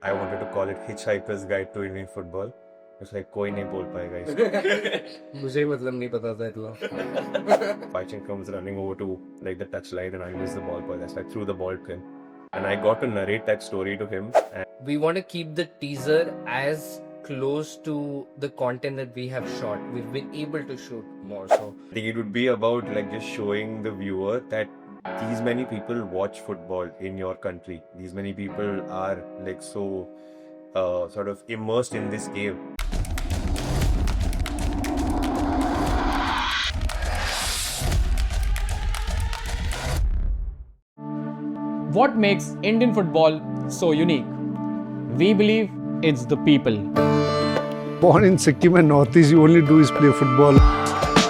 I wanted to call it Hitchhiker's Guide to Indian Football. It's like कोई नहीं बोल पाएगा इसको. मुझे मतलब नहीं पता था इतना. Bachin comes running over to like the touchline and I miss the ball pass. I threw the ball to him. And I got to narrate that story to him. And We want to keep the teaser as close to the content that we have shot. We've been able to shoot more, so I think it would be about like just showing the viewer that these many people watch football in your country. These many people are like so sort of immersed in this game. What makes Indian football so unique? We believe it's the people. Born in Sikkim and Northeast, you only do is play football.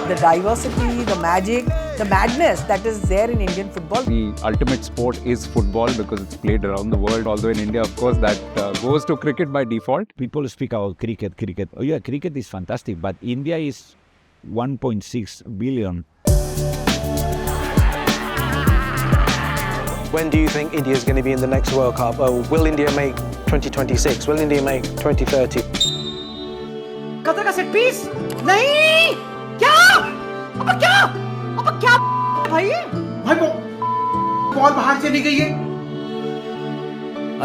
The diversity, the magic, the madness that is there in Indian football. The ultimate sport is football because it's played around the world. Although in India, of course, that goes to cricket by default. People speak about cricket. Oh yeah, cricket is fantastic, but India is 1.6 billion. When do you think India is going to be in the next World Cup? Will India make 2026? Will India make 2030? Qatar का set piece नहीं क्या अब क्या भाई ball बाहर चली गई है.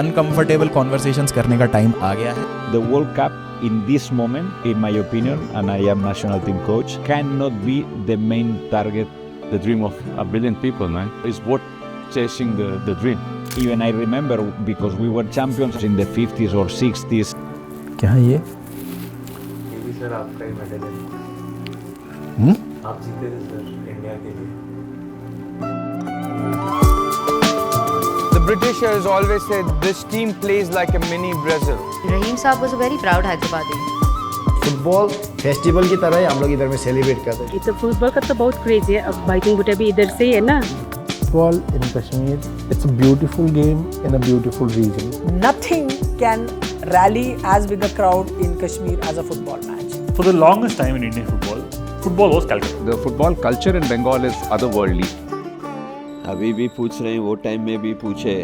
अनकंफर्टेबल कॉन्वर्सेशंस करने का टाइम आ गया है. The World Cup in this moment, in my opinion, and I am national team coach, cannot be the main target. The dream of a billion people, man, is worth chasing the dream. Even I remember because we were champions in the 50s or 60s. क्या है ये? ये भी sir आपका ही medal है. आप जीते थे सर इंडिया के लिए. the Britishers always said this team plays like a mini Brazil. Rahim Saab was a very proud Hyderabadi. Football festival की तरह ही हम लोग इधर में सेलिब्रेट करते हैं. तो फुटबॉल का तो बहुत क्रेज है. अब बाइकिंग बुटा भी इधर से ही है ना. Football in Kashmir, it's a beautiful game in a beautiful region. Nothing can rally as big a crowd in Kashmir as a football match. For the longest time in Indian football, football was Calcutta. The football culture in Bengal is otherworldly. अभी भी पूछ रहे हैं, वो time में भी पूछे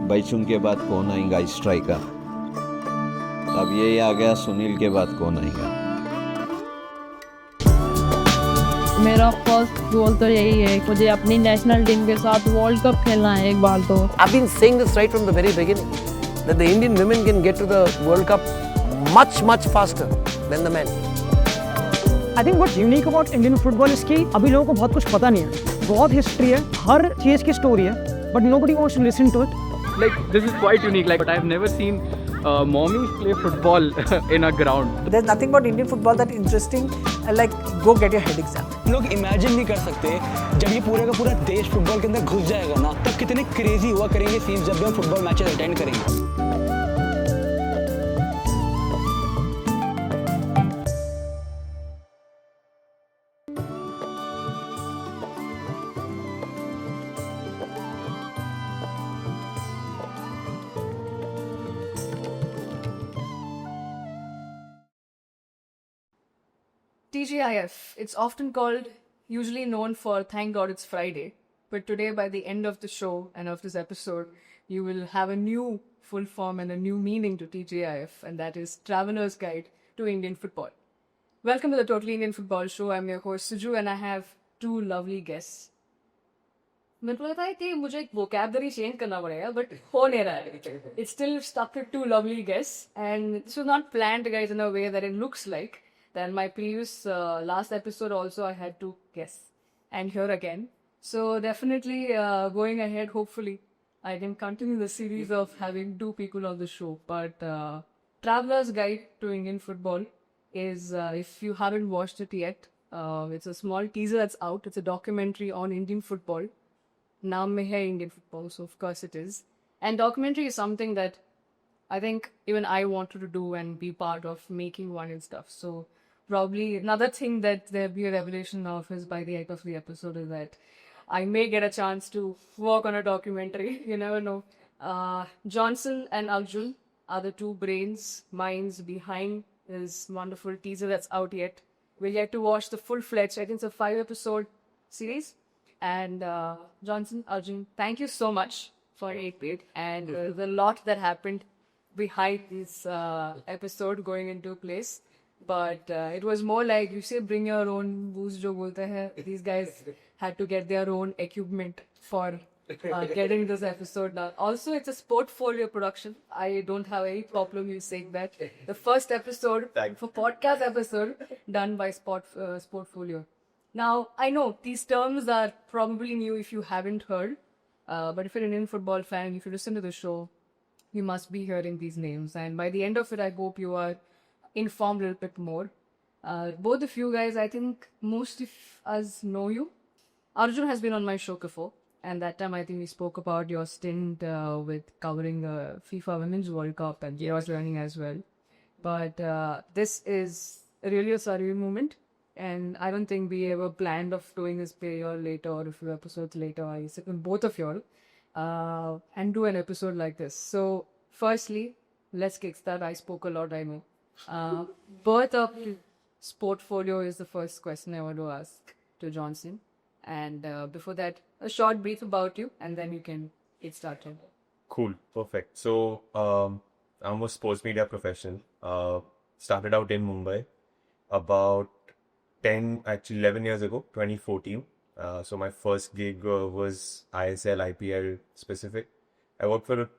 बैचुंग के बाद कौन आएगा स्ट्राइकर. अब यही आ गया सुनील के बाद कौन आएगा. मेरा फर्स्ट गोल तो यही है, मुझे अपनी नेशनल टीम के साथ वर्ल्ड कप खेलना है एक बार तो. I've been saying this right from the very beginning that the Indian women can get to the World Cup much faster than the men. I think what's unique about Indian football is कि अभी लोगों को बहुत कुछ पता नहीं है. बहुत हिस्ट्री है, हर चीज की स्टोरी है, but nobody wants to listen to it. Like this is quite unique. Like, but I've never seen mommies play football in a ground. There's nothing about Indian football that interesting. Like go get your head examined. लोग imagine नहीं कर सकते जब ये पूरे का पूरा देश फुटबॉल के अंदर घुस जाएगा ना, तब कितने क्रेजी हुआ करेंगे सीन्स जब भी हम फुटबॉल मैचेस अटेंड करेंगे. TGIF, it's often called, usually known for Thank God It's Friday, but today by the end of the show and of this episode, you will have a new full form and a new meaning to TGIF, and that is Traveler's Guide to Indian Football. Welcome to the Totally Indian Football Show. I'm your host Suju and I have two lovely guests. मेरे को लगता है कि मुझे एक vocabulary change करना पड़ेगा, but हो नहीं रहा है. It's still stuck with two lovely guests, and this was not planned, guys, in a way that it looks like. Then my previous last episode also I had to guess, and here again. So definitely going ahead, hopefully I can continue the series of having two people on the show. But Traveler's Guide to Indian Football is, if you haven't watched it yet, it's a small teaser that's out. It's a documentary on Indian football. Naam mein hai Indian football, so of course it is. And documentary is something that I think even I wanted to do and be part of making one and stuff. So probably another thing that there'll be a revelation of is by the end of the episode is that I may get a chance to work on a documentary. You never know. Johnson and Arjun are the two minds behind this wonderful teaser that's out yet. We're yet to watch the full-fledged, I think it's a 5-episode series. And Johnson, Arjun, thank you so much for 8 and there's a lot that happened behind this episode going into place. But it was more like, you say, bring your own booze, jo bolte hai. These guys had to get their own equipment for getting this episode done. Also, it's a Sportfolio production. I don't have any problem you saying that. The first episode, for podcast episode, done by Sportfolio. Now, I know these terms are probably new if you haven't heard. But if you're an Indian football fan, if you listen to the show, you must be hearing these names. And by the end of it, I hope you are informed a little bit more. Both of you guys, I think most of us know you. Arjun has been on my show before. And that time, I think we spoke about your stint with covering the FIFA Women's World Cup and chaos learning as well. But this is really a surreal moment. And I don't think we ever planned of doing this a year later or a few episodes later. I sit with both of y'all and do an episode like this. So, firstly, let's kickstart. I spoke a lot, I know. Birth of Sportfolio is the first question I want to ask to Johnson. And before that, a short brief about you, and then you can get started. Cool, perfect. So, I'm a sports media professional. Started out in Mumbai about 11 years ago, 2014. So my first gig was ISL, IPL specific. I worked for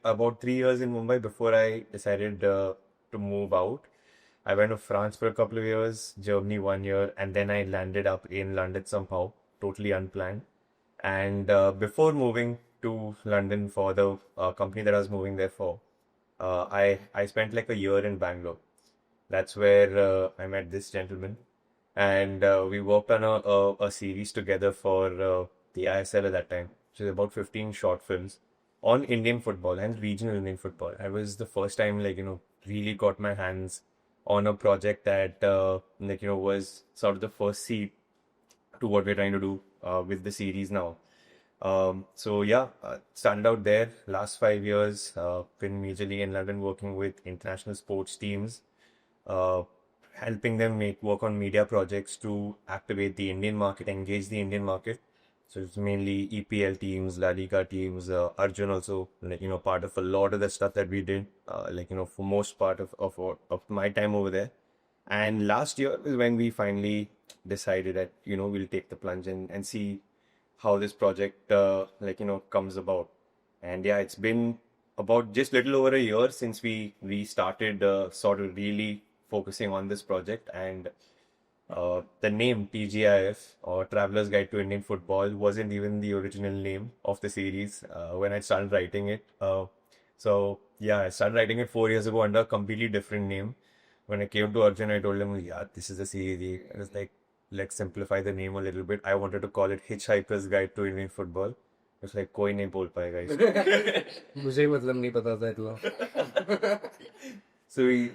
about 3 years in Mumbai before I decided to move out. I went to France for a couple of years, Germany 1 year, and then I landed up in London somehow, totally unplanned. And before moving to London for the company that I was moving there for, I spent like a year in Bangalore. That's where I met this gentleman. And we worked on a series together for the ISL at that time, which is about 15 short films on Indian football and regional Indian football. I was the first time, really got my hands on a project that, was sort of the first seed to what we're trying to do with the series now. Started out there. Last 5 years, been majorly in London working with international sports teams, helping them work on media projects to activate the Indian market, engage the Indian market. So it's mainly EPL teams, La Liga teams. Arjun also, part of a lot of the stuff that we did, for most part of my time over there. And last year is when we finally decided that, we'll take the plunge and see how this project, comes about. And yeah, it's been about just little over a year since we started sort of really focusing on this project. And the name TGIF, or Traveler's Guide to Indian Football, wasn't even the original name of the series when I started writing it. I started writing it 4 years ago under a completely different name. When I came to Arjun, I told him, this is a series. I was like, let's simplify the name a little bit. I wanted to call it Hitchhiker's Guide to Indian Football. It's like, koi nahi bol payega isko. मुझे मतलब नहीं पता था इतना. So we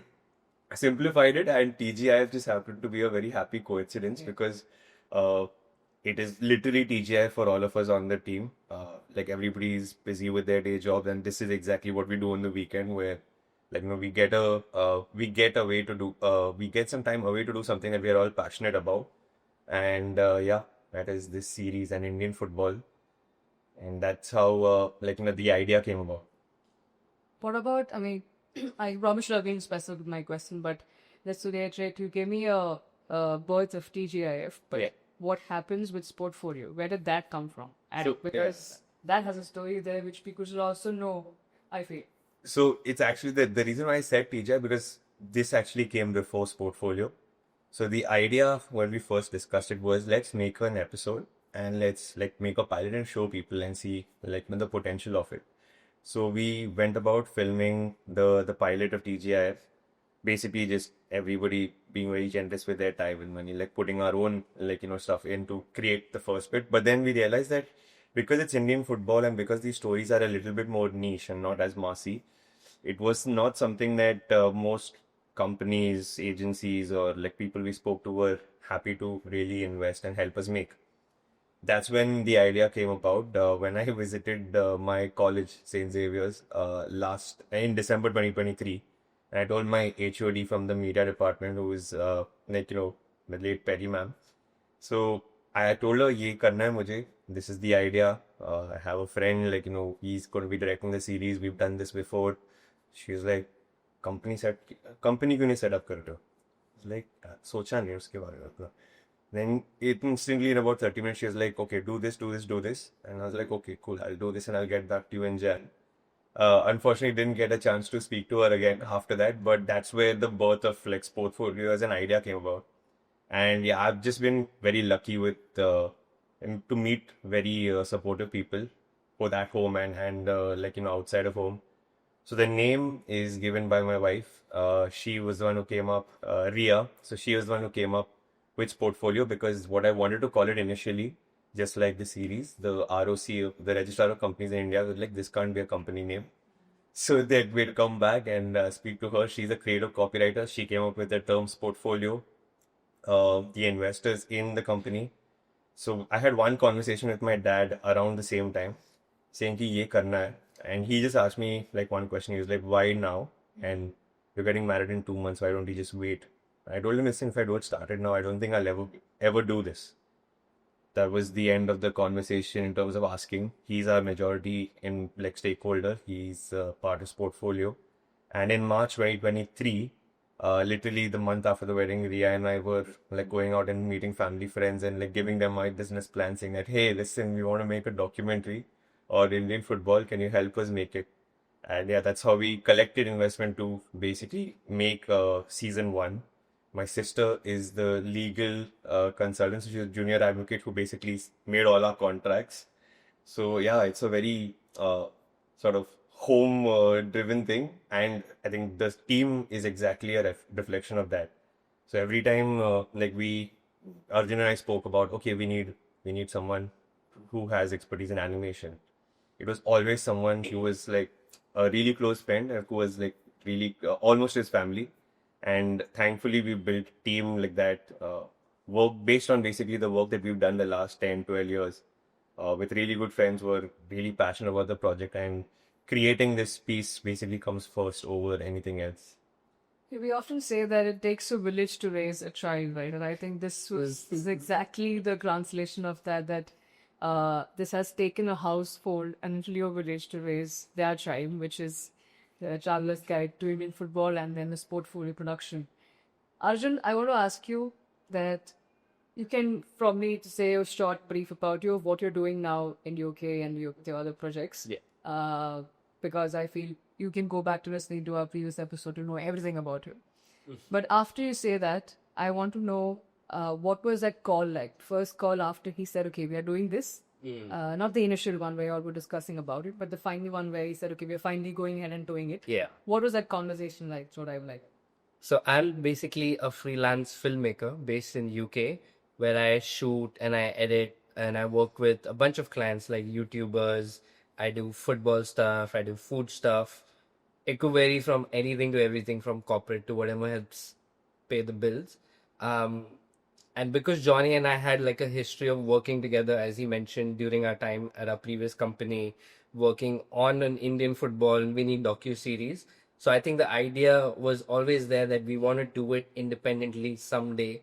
simplified it, and TGIF just happened to be a very happy coincidence because it is literally TGIF for all of us on the team. Everybody is busy with their day jobs, and this is exactly what we do on the weekend, where we get some time away to do something that we are all passionate about. And that is this series and Indian football, and that's how the idea came about. What about, I probably should have been specific with my question, but let's reiterate, you gave me a birth of TGIF, but what happens with Sportfolio? Where did that come from? Because that has a story there which people should also know, I feel. So it's actually the reason why I said TGI, because this actually came before Sportfolio. So the idea when we first discussed it was, let's make an episode and let's make a pilot and show people and see the potential of it. So we went about filming the pilot of TGIF, basically just everybody being very generous with their time and money, putting our own stuff in to create the first bit. But then we realized that because it's Indian football and because these stories are a little bit more niche and not as massy, it was not something that most companies, agencies, or people we spoke to were happy to really invest and help us make. That's when the idea came about. When I visited my college, St. Xavier's, in December 2023, and I told my HOD from the media department, who is the late Perry ma'am. So I told her, "Ye karna hai mujhe. This is the idea. I have a friend, he's going to be directing the series. We've done this before. She was like, company क्यों नहीं set up कर रहे हो? I was like, सोचा नहीं उसके बारे में अपना. Then instantly in about 30 minutes, she was like, okay, do this, do this, do this. And I was like, okay, cool, I'll do this and I'll get back to you in Jan. Unfortunately, didn't get a chance to speak to her again after that, but that's where the birth of Flex Portfolio as an idea came about. And yeah, I've just been very lucky with and to meet very supportive people, both at home and like, you know, outside of home. So the name is given by my wife. She was the one who came up, Ria. So she was the one who came up with Portfolio, because what I wanted to call it initially, just like the series, the ROC, the Registrar of Companies in India, was like, this can't be a company name. So that we'd come back and speak to her. She's a creative copywriter. She came up with the terms Portfolio, the investors in the company. So I had one conversation with my dad around the same time, saying कि ये करना है. And he just asked me like one question. He was like, why now? And you're getting married in 2 months. Why don't you just wait? I told him, listen, if I don't start it now, I don't think I'll ever do this. That was the end of the conversation in terms of asking. He's our majority in like stakeholder. He's part of his portfolio. And in March 2023, literally the month after the wedding, Ria and I were like going out and meeting family friends and like giving them my business plan, saying that, hey, listen, we want to make a documentary on Indian football. Can you help us make it? And yeah, that's how we collected investment to basically make season 1. My sister is the legal consultant, so she's a junior advocate who basically made all our contracts. So yeah, it's a very sort of home-driven thing, and I think the team is exactly a reflection of that. So every time, like Arjun and I spoke about, okay, we need someone who has expertise in animation. It was always someone who was like a really close friend, who was like really almost his family. And thankfully, we built a team like that, work based on basically the work that we've done the last 10, 12 years, with really good friends who are really passionate about the project, and creating this piece basically comes first over anything else. We often say that it takes a village to raise a child, right? And I think this is exactly the translation of that this has taken a household and literally a village to raise their child, which is the Traveler's Guide to Indian Football and then this portfolio production. Arjun, I want to ask you that you can probably say a short brief about you of what you're doing now in UK and your other projects. Yeah. Because I feel you can go back to listening to our previous episode to know everything about you. But after you say that, I want to know what was that call like? First call after he said, okay, we are doing this. Not the initial one where you all were discussing about it, but the final one where he said, okay, we're finally going ahead and doing it. Yeah. What was that conversation like? That's what I'm like. So I'm basically a freelance filmmaker based in UK, where I shoot and I edit and I work with a bunch of clients like YouTubers. I do football stuff, I do food stuff. It could vary from anything to everything, from corporate to whatever helps pay the bills. And because Johnny and I had like a history of working together, as he mentioned, during our time at our previous company, working on an Indian football mini docu-series. So I think the idea was always there that we want to do it independently someday,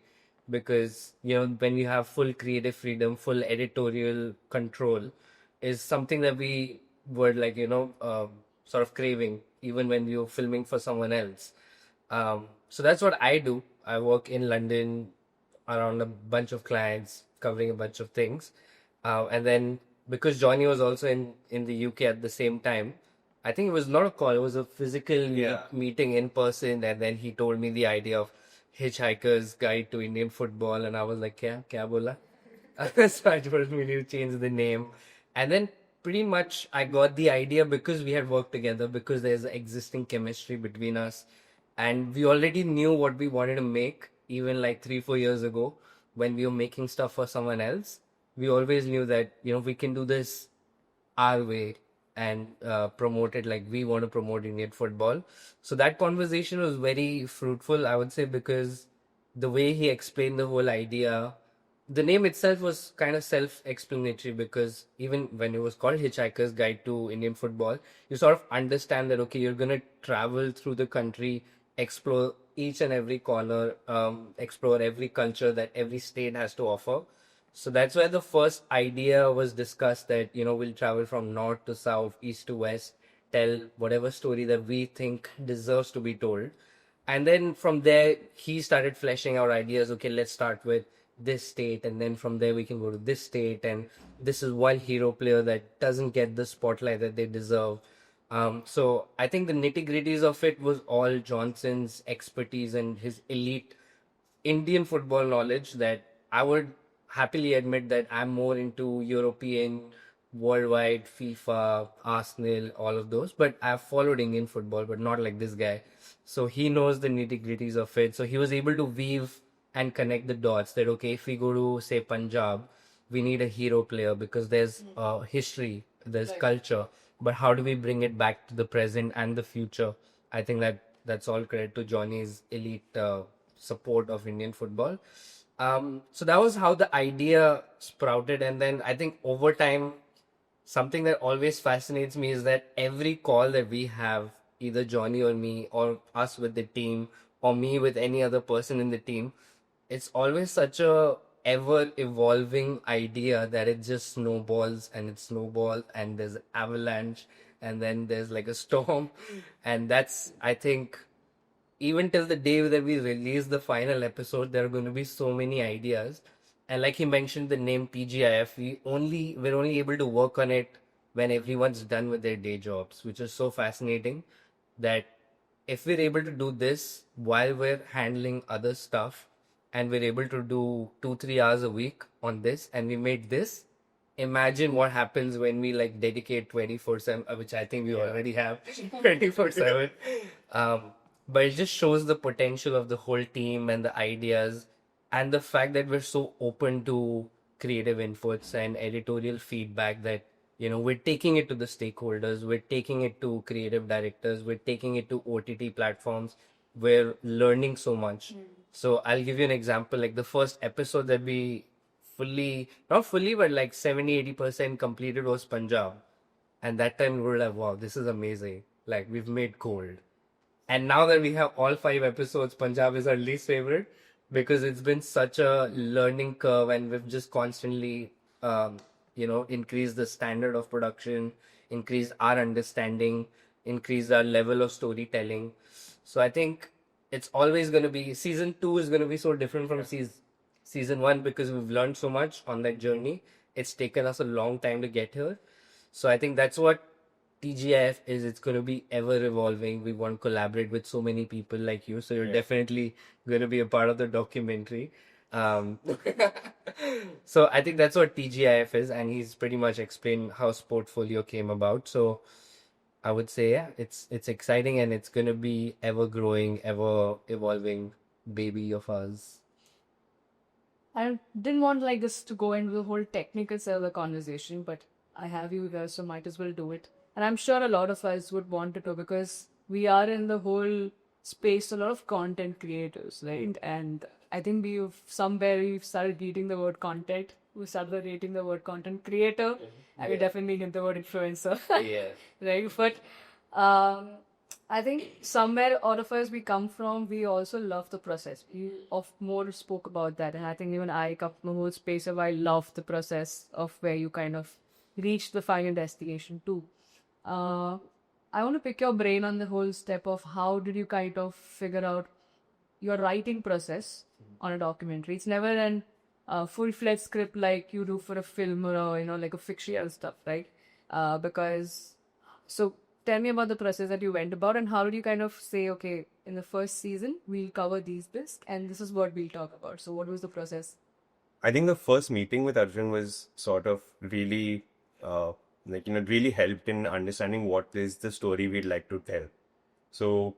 because, you know, when you have full creative freedom, full editorial control is something that we were like, you know, sort of craving, even when we were filming for someone else. So that's what I do. I work in London around a bunch of clients, covering a bunch of things. And then because Johnny was also in the UK at the same time, I think it was not a call, it was a physical meeting in person. And then he told me the idea of Hitchhiker's Guide to Indian Football. And I was like, kya bola? So I told him we need to change the name. And then pretty much I got the idea because we had worked together, because there's existing chemistry between us. And we already knew what we wanted to make, even like 3-4 years ago when we were making stuff for someone else. We always knew that, you know, we can do this our way and promote it like we want to promote Indian football. So that conversation was very fruitful, I would say, because the way he explained the whole idea, the name itself was kind of self-explanatory, because even when it was called Hitchhiker's Guide to Indian Football, you sort of understand that, okay, you're going to travel through the country, explore each and every corner, explore every culture that every state has to offer. So that's where the first idea was discussed, that, you know, we'll travel from north to south, east to west, tell whatever story that we think deserves to be told. And then from there, he started fleshing out ideas. Okay, let's start with this state, and then from there we can go to this state, and this is one hero player that doesn't get the spotlight that they deserve. So I think the nitty gritties of it was all Johnson's expertise and his elite Indian football knowledge, that I would happily admit that I'm more into European, worldwide, FIFA, Arsenal, all of those. But I've followed Indian football, but not like this guy. So he knows the nitty gritties of it. So he was able to weave and connect the dots that, okay, if we go to, say, Punjab, we need a hero player because there's history, there's culture. But how do we bring it back to the present and the future? I think that's all credit to Johnny's elite support of Indian football. So that was how the idea sprouted. And then I think over time, something that always fascinates me is that every call that we have, either Johnny or me, or us with the team, or me with any other person in the team, it's always such a ever evolving idea that it just snowballs and it snowballs and there's avalanche and then there's like a storm. And that's, I think, even till the day that we release the final episode, there are going to be so many ideas. And like he mentioned, the name TGIF, we're only able to work on it when everyone's done with their day jobs, which is so fascinating that if we're able to do this while we're handling other stuff, and we're able to do 2-3 hours a week on this, and we made this, imagine what happens when we like dedicate 24/7, which I think we already have 24/7. But it just shows the potential of the whole team and the ideas, and the fact that we're so open to creative inputs and editorial feedback that, you know, we're taking it to the stakeholders, we're taking it to creative directors, we're taking it to OTT platforms, we're learning so much. So I'll give you an example. Like the first episode that we not fully, but like 70-80% completed was Punjab. And that time we were like, wow, this is amazing. Like we've made gold. And now that we have all 5 episodes, Punjab is our least favorite because it's been such a learning curve, and we've just constantly, increased the standard of production, increased our understanding, increased our level of storytelling. So I think it's always going to be, season 2 is going to be so different from season 1 because we've learned so much on that journey. It's taken us a long time to get here. So I think that's what TGIF is. It's going to be ever evolving. We want to collaborate with so many people like you. So you're definitely going to be a part of the documentary. So I think that's what TGIF is. And he's pretty much explained how Sportfolio came about. So I would say, yeah, it's exciting, and it's going to be ever growing, ever evolving baby of ours. I didn't want like this to go into the whole technical side of the conversation, but I have you here, so might as well do it. And I'm sure a lot of us would want to because we are in the whole space, a lot of content creators, right? And I think we've started reading the word content. We started rating the word content creator, and we definitely get the word influencer. Yeah. Right? But I think somewhere all of us we come from, we also love the process. We more spoke about that, and I think even I come from the whole space of I love the process of where you kind of reach the final destination too. I want to pick your brain on the whole step of how did you kind of figure out your writing process on a documentary. It's never an full-fledged script like you do for a film or like a fictional stuff, right? So tell me about the process that you went about, and how did you kind of say, okay, in the first season we'll cover these bits and this is what we'll talk about. So what was the process? I think the first meeting with Arjun was sort of really really helped in understanding what is the story we'd like to tell. So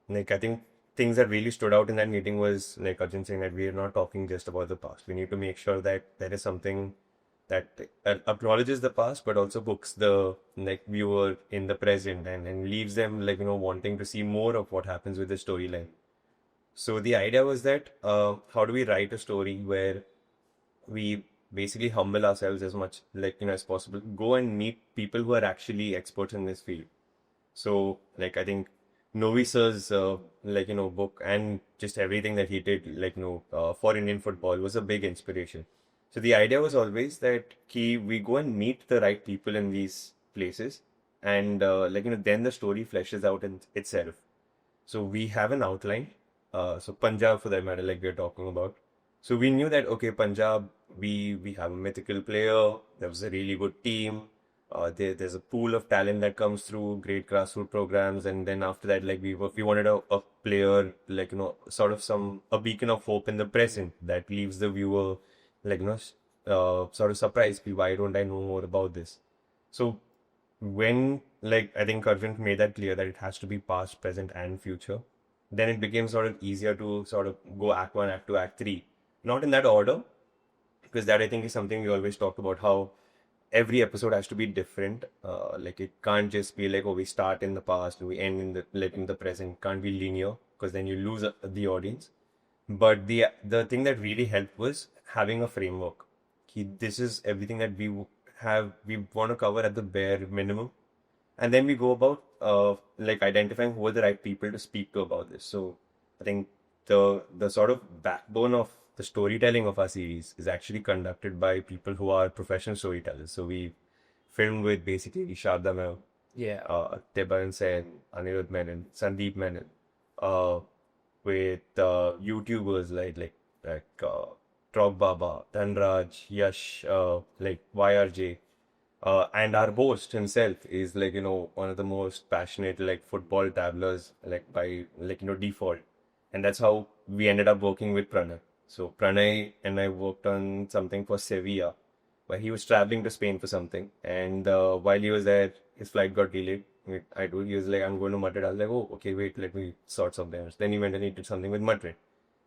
I think things that really stood out in that meeting was like Arjun saying that we are not talking just about the past. We need to make sure that there is something that acknowledges the past, but also puts the viewer in the present and leaves them wanting to see more of what happens with the storyline. So the idea was that how do we write a story where we basically humble ourselves as much as possible, go and meet people who are actually experts in this field. So I think Novi sir's book and just everything that he did for Indian football was a big inspiration. So the idea was always that we go and meet the right people in these places and then the story fleshes out in itself. So we have an outline. So Punjab, for that matter, like we're talking about. So we knew that okay, Punjab, we have a mythical player. There was a really good team. There's a pool of talent that comes through great grassroots programs, and then after that, like we wanted a player, like sort of a beacon of hope in the present that leaves the viewer like sort of surprised. Why don't I know more about this? So when like I think Arvind made that clear that it has to be past, present, and future, then it became sort of easier to sort of go act 1, act 2, act 3. Not in that order, because that I think is something we always talked about, how every episode has to be different. Like it can't just be like, oh, we start in the past, we end in the present. It can't be linear, because then you lose the audience. But the thing that really helped was having a framework. This is everything that we want to cover at the bare minimum, and then we go about like identifying who are the right people to speak to about this. So I think the sort of backbone of the storytelling of our series is actually conducted by people who are professional storytellers. So we filmed with basically Sharda Ma'am, Teban Sen, Anirudh Menon, Sandeep Menon, with YouTubers like Trog Baba, Dhanraj, Yash, like YRJ, and our host himself is like one of the most passionate like football dabblers like by like default, and that's how we ended up working with Pranay. So Pranay and I worked on something for Sevilla, where he was traveling to Spain for something, and while he was there, his flight got delayed. He was like, I'm going to Madrid. I was like, oh, okay, wait, let me sort something else. Then he went and he did something with Madrid.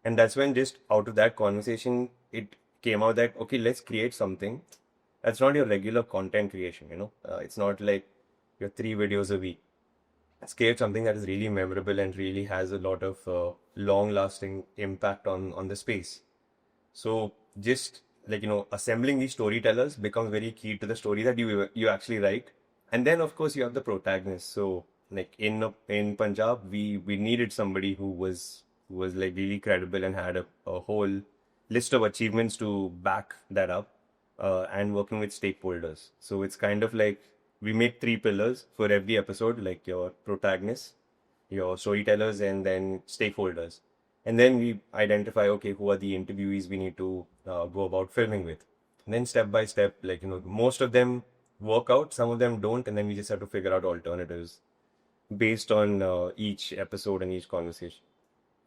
And that's when just out of that conversation, it came out that, okay, let's create something that's not your regular content creation, It's not like your 3 videos a week. Let's create something that is really memorable and really has a lot of long-lasting impact on the space. So just like, assembling these storytellers becomes very key to the story that you actually write. And then, of course, you have the protagonist. So like in Punjab, we needed somebody who was like really credible and had a whole list of achievements to back that up, and working with stakeholders. So it's kind of like we make 3 pillars for every episode, like your protagonists, your storytellers, and then stakeholders. And then we identify, okay, who are the interviewees we need to go about filming with. And then step by step, like, most of them work out, some of them don't, and then we just have to figure out alternatives based on each episode and each conversation.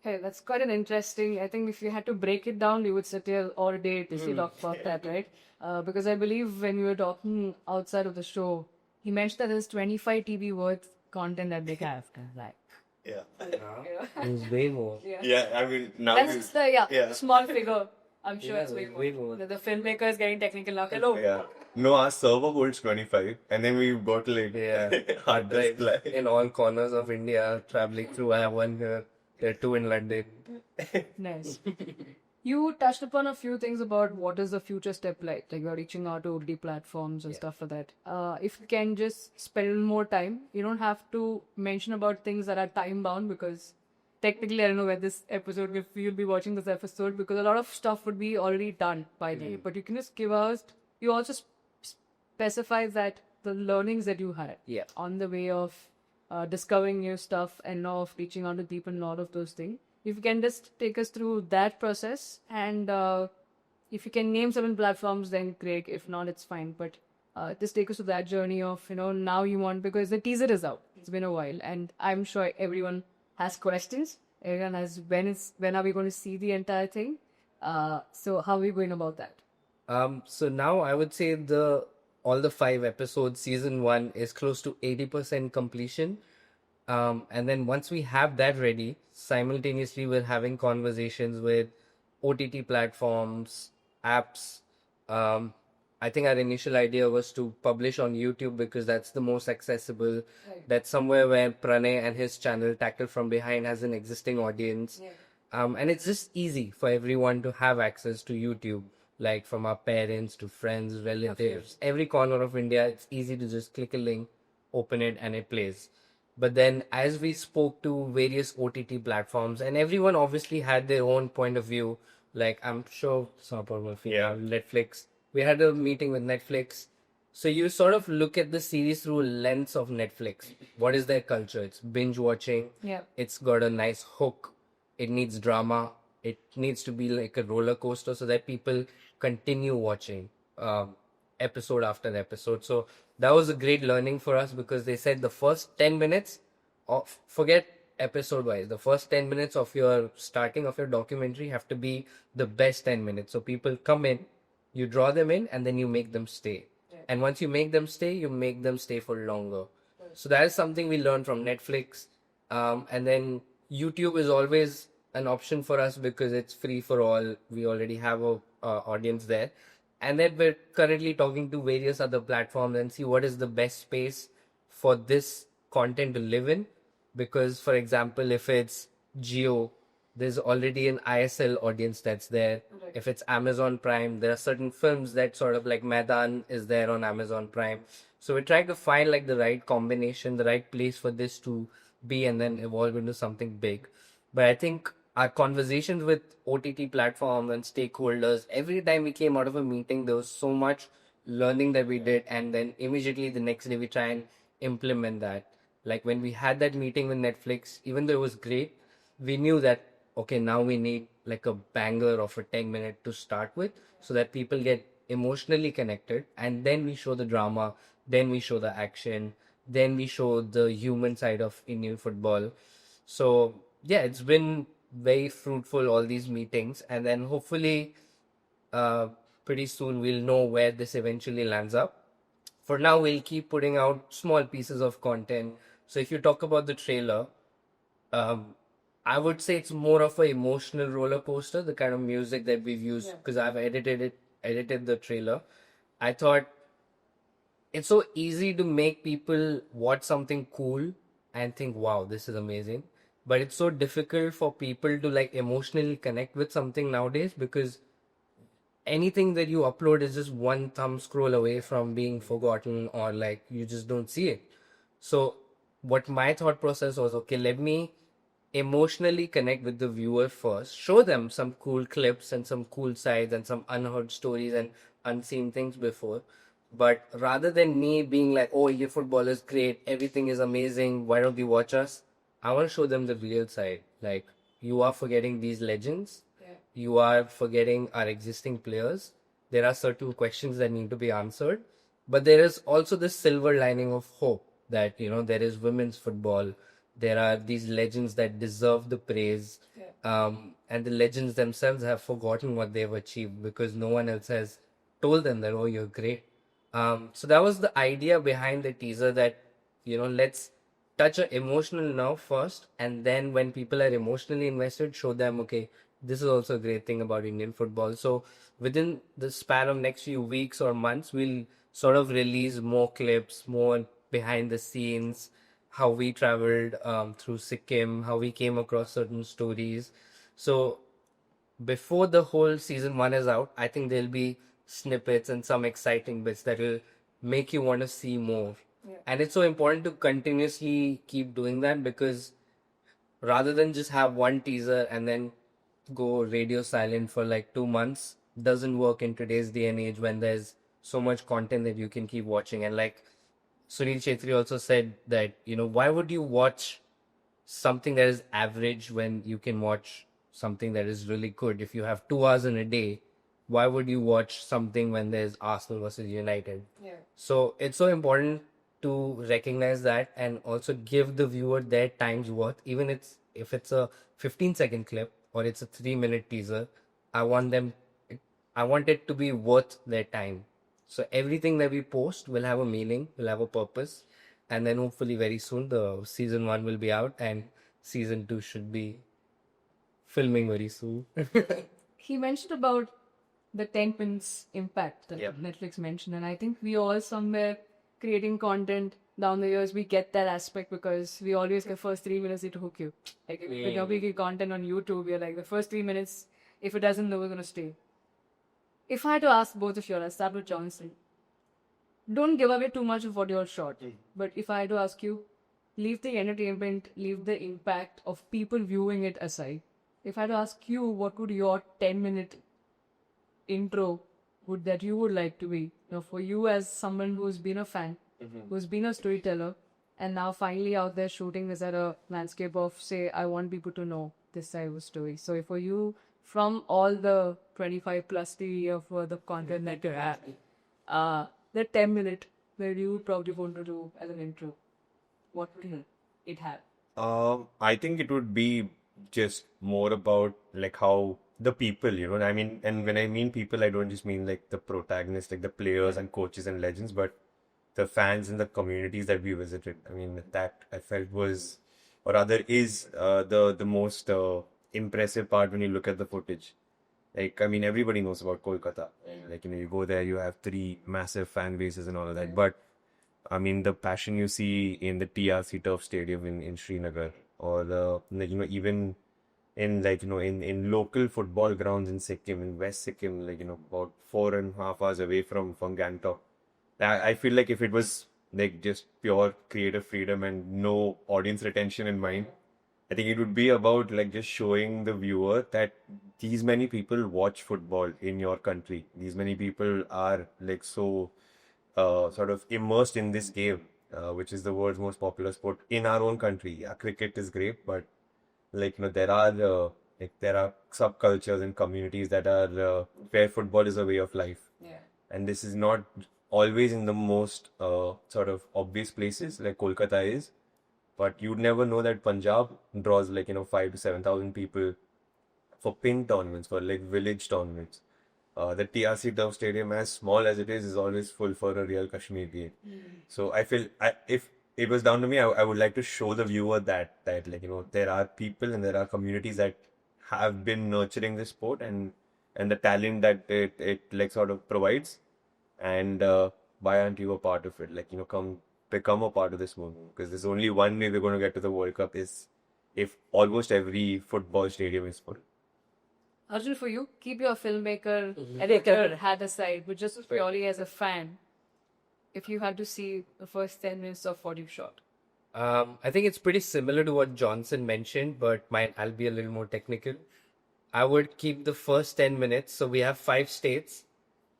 Hey, that's quite an interesting. I think if you had to break it down, we would sit here all day to talk about that, right? Because I believe when we were talking outside of the show, he mentioned that there's 25 TV worth content that they have. Like, yeah. It's way more. Yeah, I mean, now that's the small figure. I'm sure it's way more. The filmmaker is getting technical now. Hello. Yeah. No, our server holds 25, and then we've got like hard drive in all corners of India, traveling through. I have one here. There are 2 in London. Nice. You touched upon a few things about what is the future step like you're reaching out to OTT platforms and stuff like that. If you can just spend more time, you don't have to mention about things that are time bound, because technically I don't know where this episode, if you'll be watching this episode, because a lot of stuff would be already done by then. But you can just give us, you also specify that the learnings that you had on the way of discovering new stuff and now of reaching out to people and all of those things. If you can just take us through that process, and if you can name certain platforms, then great. If not, it's fine. But just take us to that journey of, now you want, because the teaser is out. It's been a while, and I'm sure everyone has questions. Everyone has, when are we going to see the entire thing? So how are we going about that? So now I would say all the 5 episodes, season 1 is close to 80% completion. And then once we have that ready, simultaneously we're having conversations with OTT platforms, apps. I think our initial idea was to publish on YouTube because that's the most accessible. Right. That's somewhere where Pranay and his channel, Tackle From Behind, has an existing audience. Yeah. And it's just easy for everyone to have access to YouTube, like from our parents to friends, relatives. Every corner of India, it's easy to just click a link, open it, and it plays. But then as we spoke to various OTT platforms, and everyone obviously had their own point of view, like I'm sure Netflix. We had a meeting with Netflix, So you sort of look at the series through a lens of Netflix. What is their culture? It's binge watching. Yeah. It's got a nice hook. It needs drama. It needs to be like a roller coaster so that people continue watching episode after episode. So that was a great learning for us because they said the first 10 minutes of, forget episode wise, the first 10 minutes of your starting of your documentary have to be the best 10 minutes. So people come in, you draw them in, and then you make them stay. And once you make them stay, you make them stay for longer. So that is something we learned from Netflix. And then YouTube is always an option for us because it's free for all. We already have a audience there. And then we're currently talking to various other platforms and see what is the best space for this content to live in. Because, for example, if it's Geo, there's already an ISL audience that's there. Right. If it's Amazon Prime, there are certain films that sort of like Maidan is there on Amazon Prime. So we're trying to find like the right combination, the right place for this to be and then evolve into something big. But I think our conversations with OTT platforms and stakeholders, every time we came out of a meeting, there was so much learning that we did. And then immediately the next day we try and implement that. Like when we had that meeting with Netflix, even though it was great, we knew that okay, now we need like a banger of a 10-minute to start with so that people get emotionally connected. And then we show the drama, then we show the action, then we show the human side of Indian football. So yeah, it's been very fruitful, all these meetings. And then hopefully pretty soon we'll know where this eventually lands up. For now, we'll keep putting out small pieces of content. So if you talk about the trailer, I would say it's more of an emotional roller coaster, the kind of music that we've used, because I've edited the trailer. I thought it's so easy to make people watch something cool and think, wow, this is amazing. But it's so difficult for people to like emotionally connect with something nowadays because anything that you upload is just one thumb scroll away from being forgotten or like you just don't see it. So what my thought process was, okay, let me emotionally connect with the viewer first, show them some cool clips and some cool sides and some unheard stories and unseen things before. But rather than me being like, oh, your football is great, everything is amazing, why don't you watch us? I want to show them the real side. Like, you are forgetting these legends. You are forgetting our existing players. There are certain questions that need to be answered. But there is also this silver lining of hope that, you know, there is women's football. There are these legends that deserve the praise. And the legends themselves have forgotten what they've achieved because no one else has told them that, oh, you're great. So that was the idea behind the teaser that, you know, let's touch an emotional nerve first. And then when people are emotionally invested, show them, okay, this is also a great thing about Indian football. So within the span of next few weeks or months, we'll sort of release more clips, more behind the scenes, how we traveled through Sikkim, how we came across certain stories. So before the whole season 1 is out, I think there'll be snippets and some exciting bits that will make you want to see more. And it's so important to continuously keep doing that because rather than just have one teaser and then go radio silent for like 2 months, doesn't work in today's day and age when there's so much content that you can keep watching. And like Sunil Chetri also said that, you know, why would you watch something that is average when you can watch something that is really good? If you have 2 hours in a day, why would you watch something when there's Arsenal versus United? So it's so important to recognize that and also give the viewer their time's worth. Even if it's a 15-second clip or it's a 3-minute teaser, I want it to be worth their time. So everything that we post will have a meaning, will have a purpose. And then hopefully very soon the season 1 will be out and season 2 should be filming very soon. He mentioned about the 10 minutes impact that Netflix mentioned. And I think we all somewhere creating content down the years, we get that aspect because we always get first 3 minutes to hook you. Like when we get content on YouTube, you're like the first 3 minutes, if it doesn't know, we're going to stay. If I had to ask both of you, I'll start with Johnson. Don't give away too much of what you're shot. But if I had to ask you, leave the entertainment, leave the impact of people viewing it aside. If I had to ask you, what would your 10-minute intro that you would like to be? For you as someone who's been a fan, who's been a storyteller, and now finally out there shooting this at a landscape of, say, I want people to know this side of a story. So for you, from all the 25 plus years worth of content that you have, the 10-minute where you probably want to do as an intro, what would it have? I think it would be just more about like how the people, I mean, and when I mean people, I don't just mean like the protagonists, like the players and coaches and legends, but the fans and the communities that we visited. I mean, that I felt was, or rather is, the most impressive part when you look at the footage. Like, I mean, everybody knows about Kolkata. Like, you go there, you have 3 massive fan bases and all of that. But, I mean, the passion you see in the TRC Turf Stadium in Srinagar, or even in in local football grounds in Sikkim, in West Sikkim, about 4.5 hours away from Gangtok. I feel like if it was like just pure creative freedom and no audience retention in mind, I think it would be about like just showing the viewer that these many people watch football in your country. These many people are like so sort of immersed in this game, which is the world's most popular sport in our own country. Yeah, cricket is great, but there are subcultures and communities that are where football is a way of life. Yeah. And this is not always in the most sort of obvious places like Kolkata is. But you'd never know that Punjab draws 5 to 7,000 people for pin tournaments, for like village tournaments. The TRC Turf Stadium, as small as it is always full for a real Kashmir game. So I feel if it was down to me, I would like to show the viewer that there are people and there are communities that have been nurturing this sport and the talent that it sort of provides. And why aren't you a part of it? Come become a part of this movement, because there's only one way we're going to get to the World Cup is if almost every football stadium is full. Arjun, for you, keep your filmmaker, editor hat aside, but just purely as a fan, if you had to see the first 10 minutes of what you shot. I think it's pretty similar to what Johnson mentioned, but I'll be a little more technical. I would keep the first 10 minutes. So we have 5 states.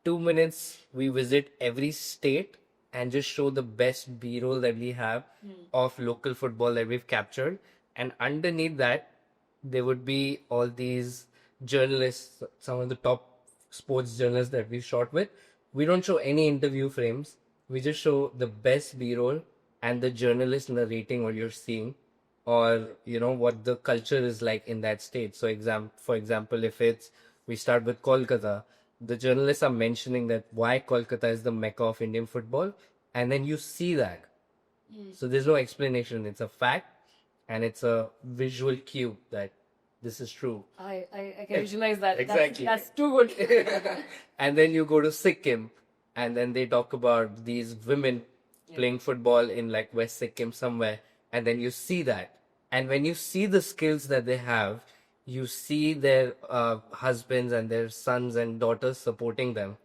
2 minutes, we visit every state and just show the best B-roll that we have of local football that we've captured. And underneath that, there would be all these journalists, some of the top sports journalists that we shot with. We don't show any interview frames. We just show the best B-roll and the journalist narrating what you're seeing, or, what the culture is like in that state. So for example, if we start with Kolkata, the journalists are mentioning that why Kolkata is the mecca of Indian football, and then you see that. So there's no explanation. It's a fact, and it's a visual cue that this is true. I can visualize that. Exactly. That's too good. And then you go to Sikkim, and then they talk about these women playing football in like West Sikkim somewhere, and then you see that. And when you see the skills that they have, you see their husbands and their sons and daughters supporting them.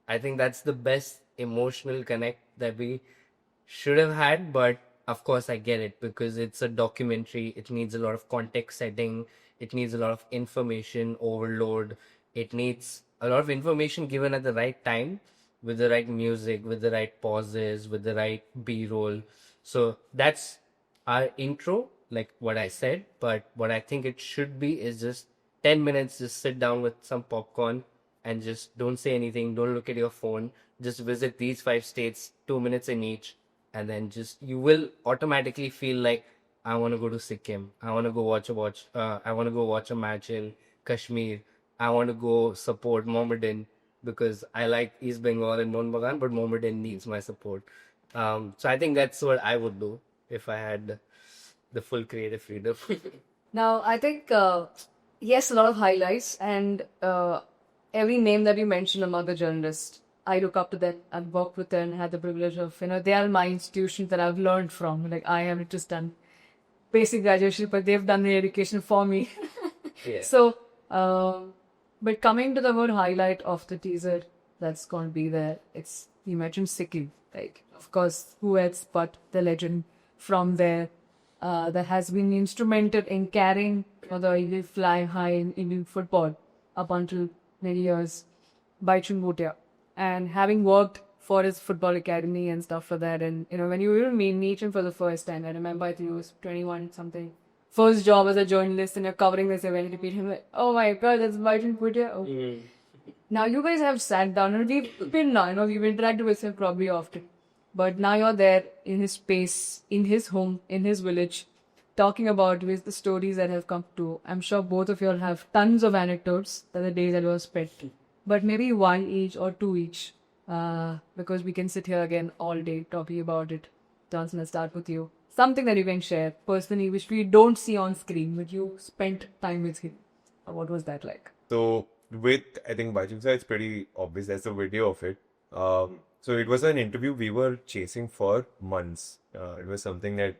I think that's the best emotional connect that we should have had. But of course, I get it, because it's a documentary. It needs a lot of context setting. It needs a lot of information overload. It needs a lot of information given at the right time, with the right music, with the right pauses, with the right B-roll. So that's our intro, like what I said. But what I think it should be is just 10 minutes, just sit down with some popcorn and just don't say anything. Don't look at your phone. Just visit these 5 states, 2 minutes in each. And then you will automatically feel like, I want to go to Sikkim. I want to go watch a match in Kashmir. I want to go support Mohammedan, because I like East Bengal and Mohun Bagan, but Mohammedan needs my support. So I think that's what I would do if I had the full creative freedom. Now, I think, yes, a lot of highlights, and every name that you mentioned among the journalists, I look up to them. I've worked with them, had the privilege of, they are my institutions that I've learned from. Like, I haven't just done basic graduation, but they've done the education for me. Yeah. So, but coming to the word highlight of the teaser that's going to be there, you mentioned Sikkim. Like, of course, who else but the legend from there that has been instrumental in carrying the Indian fly high in Indian football up until many years, Baichung Bhutia. and having worked for his football academy and stuff like that, and when you even meet him for the first time, I remember I think he was 21 something. First job as a journalist, and you're covering this event, repeat him like, oh my god, that's Baichung Bhutia. Oh. Now you guys have sat down and we've been now, we've interacted with him probably often. But now you're there in his space, in his home, in his village, talking about with the stories that have come to. I'm sure both of you all have tons of anecdotes that the days that were spent. But maybe one each or two each. Because we can sit here again all day talking about it. Johnson, let's start with you. Something that you can share personally, which we don't see on screen, but you spent time with him. What was that like? So with, I think Baichung sir, it's pretty obvious. There's a video of it. So it was an interview we were chasing for months. It was something that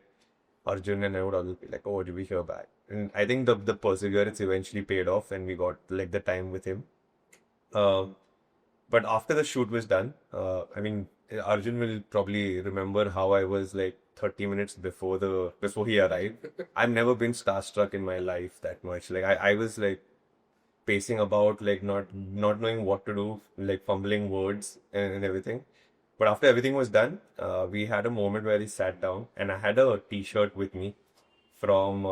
Arjun and I would always be like, oh, did we hear back? And I think the perseverance eventually paid off and we got like the time with him. But after the shoot was done, I mean, Arjun will probably remember how I was like 30 minutes before he arrived. I've never been starstruck in my life that much. Like I was like pacing about, like not knowing what to do, like fumbling words and everything. But after everything was done, we had a moment where he sat down and I had a t-shirt with me from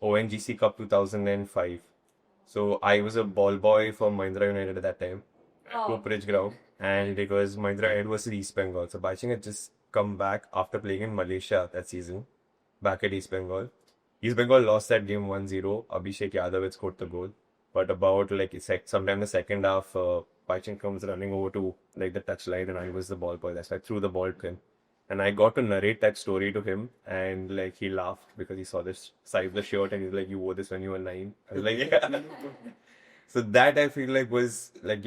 ONGC Cup 2005. So I was a ball boy for Mahindra United at that time. Cooperage ground, and it was Mahindra United versus East Bengal. So Baichung had just come back after playing in Malaysia that season, back at East Bengal. East Bengal lost that game 1-0. Abhishek Yadav had scored the goal. But about like sometime in the second half, Baichung comes running over to like the touchline and I was the ball boy. That's why I threw the ball to him. And I got to narrate that story to him and like he laughed because he saw this side of the shirt and he's like, you wore this when you were 9. I was like, yeah. So that I feel like was like,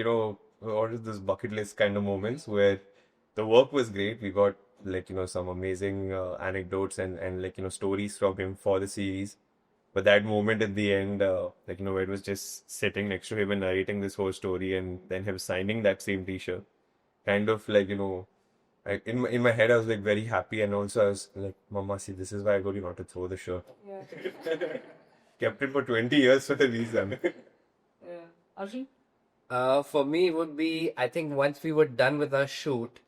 what is this bucket list kind of moments where the work was great. We got like, some amazing anecdotes and like, stories from him for the series. But that moment at the end, like, where it was just sitting next to him and narrating this whole story and then him signing that same t-shirt, kind of like, in my head, I was like very happy. And also I was like, Mama, see, this is why I told you not to throw the shirt. Yeah. Kept it for 20 years for the reason. Yeah. Arjun? For me, it would be, I think once we were done with our shoot,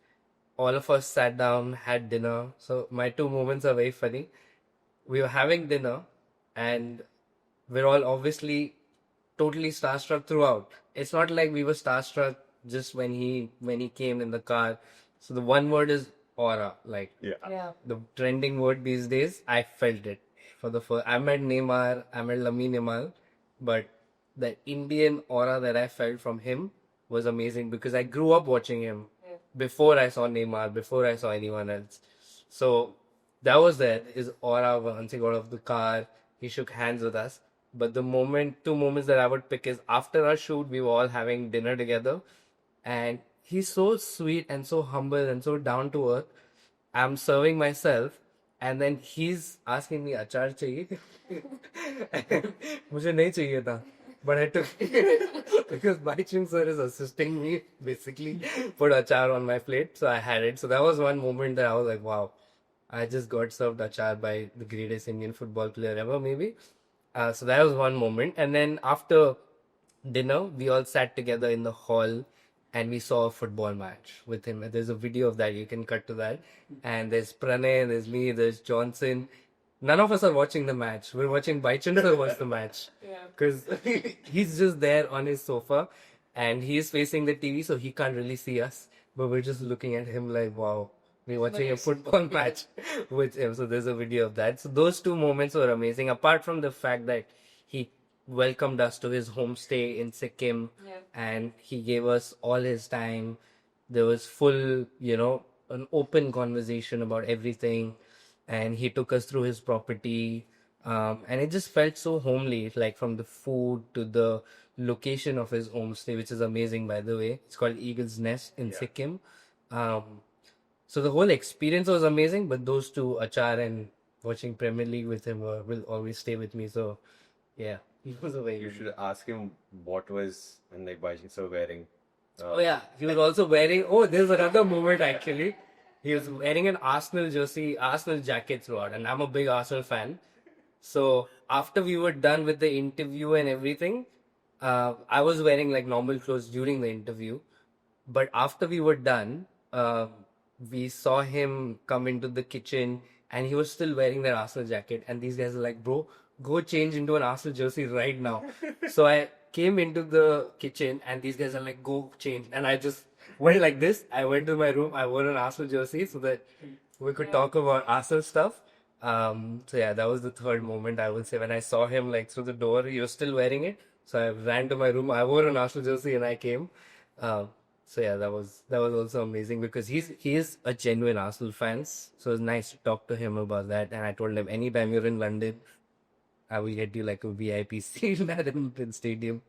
all of us sat down, had dinner. So my two moments are very funny. We were having dinner and we're all obviously totally starstruck throughout. It's not like we were starstruck just when he came in the car. So the one word is aura. Like the trending word these days, I felt it. For the first, I met Neymar, I met Lamine Yamal, but the Indian aura that I felt from him was amazing because I grew up watching him before I saw Neymar, before I saw anyone else. So that was that. His aura once he got off the car, he shook hands with us. But two moments that I would pick is after our shoot, we were all having dinner together and he's so sweet and so humble and so down to earth. I'm serving myself and then he's asking me, achar chahiye? Mujhe nahi chahiye tha. But I took because Baichung sir is assisting me basically put achar on my plate. So I had it. So that was one moment that I was like, wow, I just got served achar by the greatest Indian football player ever, maybe. So that was one moment. And then after dinner, we all sat together in the hall and we saw a football match with him. And there's a video of that. You can cut to that. And there's Pranay, there's me, there's Johnson. None of us are watching the match. We're watching Baichung sir watch the match. Because he's just there on his sofa and he's facing the TV, so he can't really see us. But we're just looking at him like, wow, we're watching a football match with him. So there's a video of that. So those two moments were amazing. Apart from the fact that he welcomed us to his homestay in Sikkim and he gave us all his time. There was full, an open conversation about everything. And he took us through his property. And it just felt so homely, like from the food to the location of his homestay, which is amazing, by the way. It's called Eagle's Nest in Sikkim. So the whole experience was amazing, but those two, Achar and watching Premier League with him, will always stay with me. So, yeah, he was a very You should ask him what was like Baichung sir wearing. Oh yeah, he was also wearing. Oh, there's another moment actually. He was wearing an Arsenal jersey, Arsenal jacket throughout, and I'm a big Arsenal fan. So after we were done with the interview and everything, I was wearing like normal clothes during the interview. But after we were done, we saw him come into the kitchen and he was still wearing that Arsenal jacket. And these guys are like, bro, go change into an Arsenal jersey right now. So I came into the kitchen and these guys are like, go change. And I just went like this. I went to my room. I wore an Arsenal jersey so that we could talk about Arsenal stuff. So yeah, that was the third moment I would say when I saw him like through the door. He was still wearing it. So I ran to my room. I wore an Arsenal jersey and I came. So yeah, that was also amazing because he is a genuine Arsenal fan. So it was nice to talk to him about that. And I told him anytime you're in London, I will get you like a VIP seat at Wimbledon Stadium.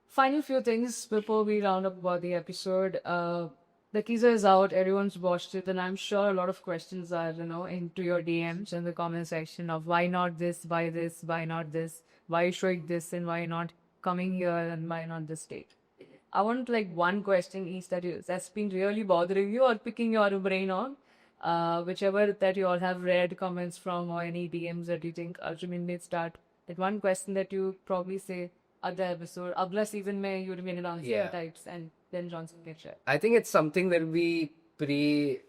Final few things before we round up about the episode. The teaser is out, everyone's watched it, and I'm sure a lot of questions are, into your DMs in the comment section of why not this, why not this, why showing this, and why not coming here, and why not this date. I want like one question each that's been really bothering you or picking your brain on. Whichever that you all have read comments from or any DMs that you think Arjun may start. That one question that you probably say other episode, Agla season mein you remain answer types and then Johnson can share. I think it's something that we preempted